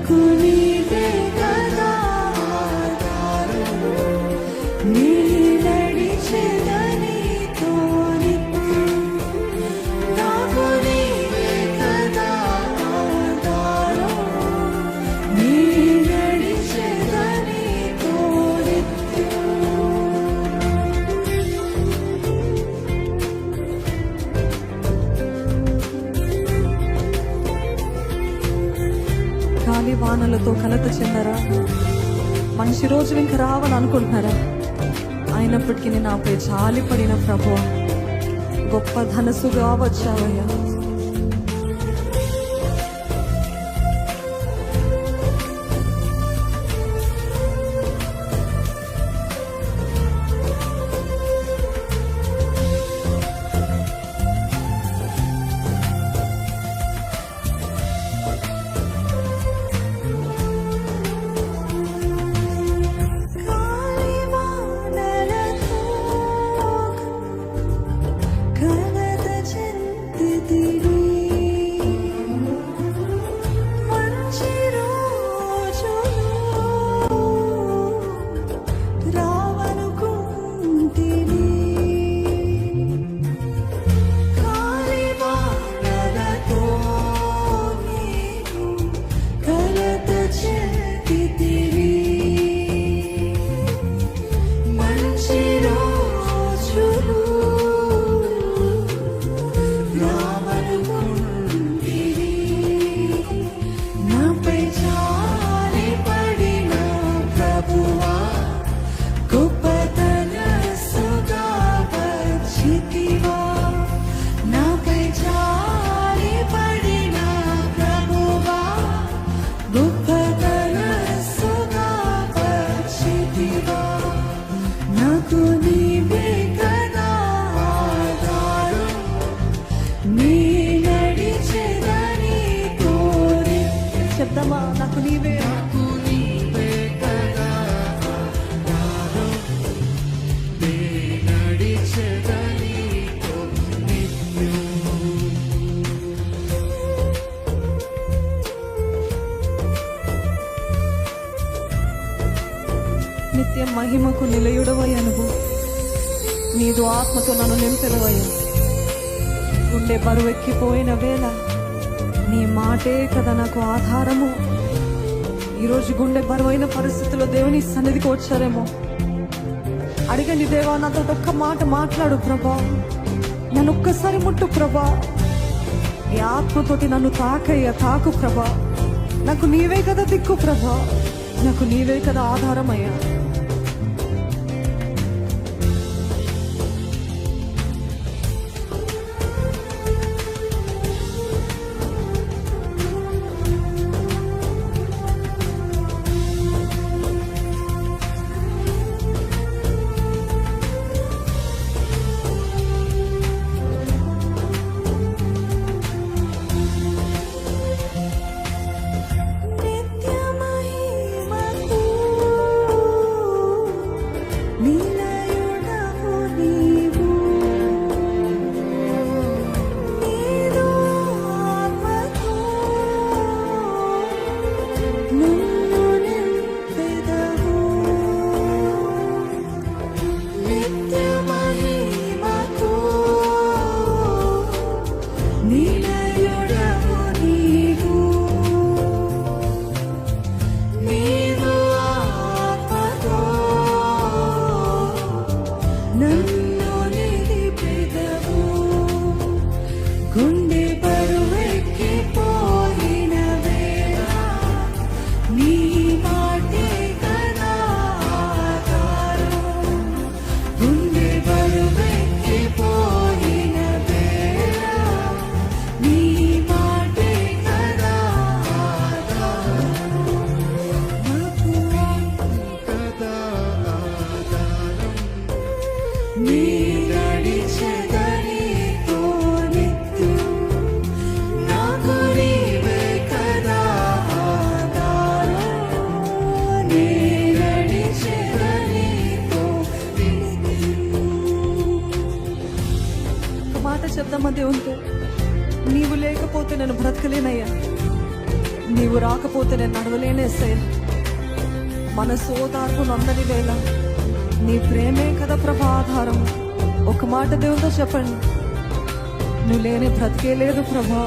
నాకు నీవే కదా ఆధారం, నీ నడిచెదనితో నిత్యం. నాకు నీవే కదా ఆధారం, నీ నడిచెదనితో నిత్యం. గాలి వానలతో కలత చెందరా? మనిషి రోజులు ఇంకా రావాలని అనుకుంటున్నారా? అయినప్పటికీ నాపై జాలిపడిన ప్రభువా, గొప్ప ధనసుగా వచ్చావయ్యా. చెప్దామా? నాకు నీవే కదా ఆధారం, నీ నడిచెదనితో నిత్యం. నిత్య మహిమకు నిలయుడవయ్యా నువ్వు. నీదు ఆత్మతో నన్ను నింపెదవయ్యా. గుండె బరువెక్కిపోయిన వేళ నీ మాటే కదా నాకు ఆధారము. ఈరోజు గుండె బరువైన పరిస్థితుల్లో దేవుని సన్నిధికి వచ్చారేమో. అడిగండి, దేవా నాతో ఒక్క మాట మాట్లాడు ప్రభా, నన్ను ఒక్కసారి ముట్టు ప్రభా, నీ ఆత్మతోటి నన్ను తాకయ్యా, తాకు ప్రభా. నాకు నీవే కదా దిక్కు ప్రభా, నాకు నీవే కదా ఆధారమయ్యా. చెప్దామా దేవునితో, నీవు లేకపోతే నేను బ్రతకలేనయ్యా. నీవు రాకపోతే నేను నడవలేనేసయ్యా. మన సోదార్పు నందని వేళ నీ ప్రేమే కదా ప్రభా ఆధారం. ఒక మాట దేవునితో చెప్పండి, నువ్వు లేని బ్రతికే లేదు ప్రభా.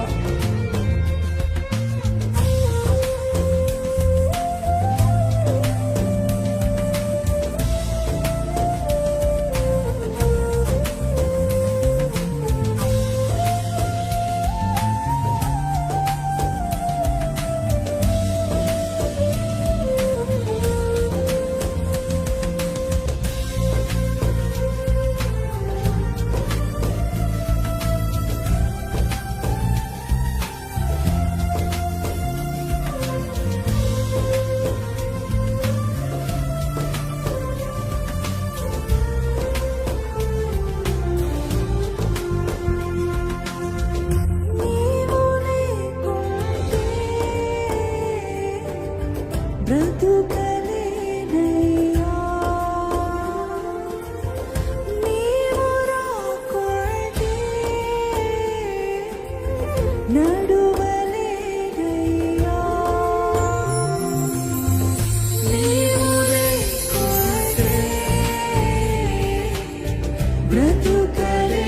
బ్రతుకలేనయ్యా, నీవు రాకుంటే నడువలేనయ్యా, నీవు లేకుంటే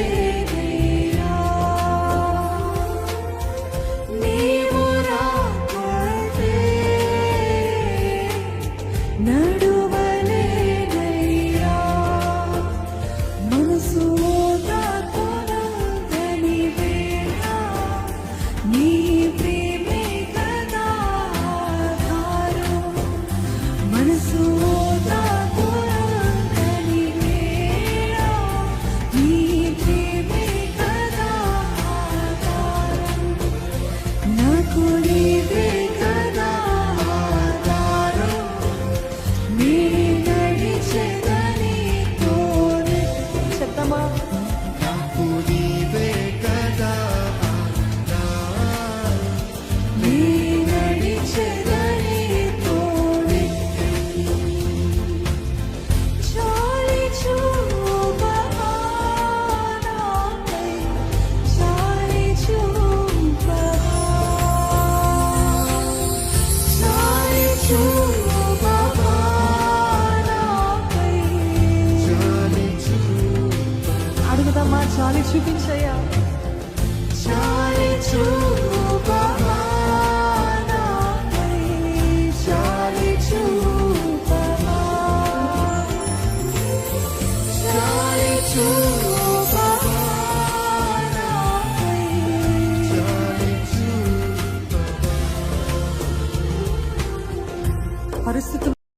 బ్రతుకలేనయ్యా, నీవు రాకుంటే నడువలేనయ్యా. మనసు ఓదార్పునందని వేళ నీ ప్రేమే కదా ఆధారం. మనసు ఓదార్పునందని వేళ నీ ప్రేమే కదా ఆధారం. నాకు నీవే కదా ఆధారం. నీ నడిచెదని తోనే చెప్తామా, నాకు నీవే కదా ఆధారం. నీ నడిచెదని తోనే చాలి చూపవా నాపై, చాలి చూపవా, చాలి చూపవా నాపై. చాలి అడుగుదామా, చాలి చూపించయ్యా. చాలి చూపవా నాపై, చాలి చూపవా, చాలి చూపవా నాపై. పరిస్థితులు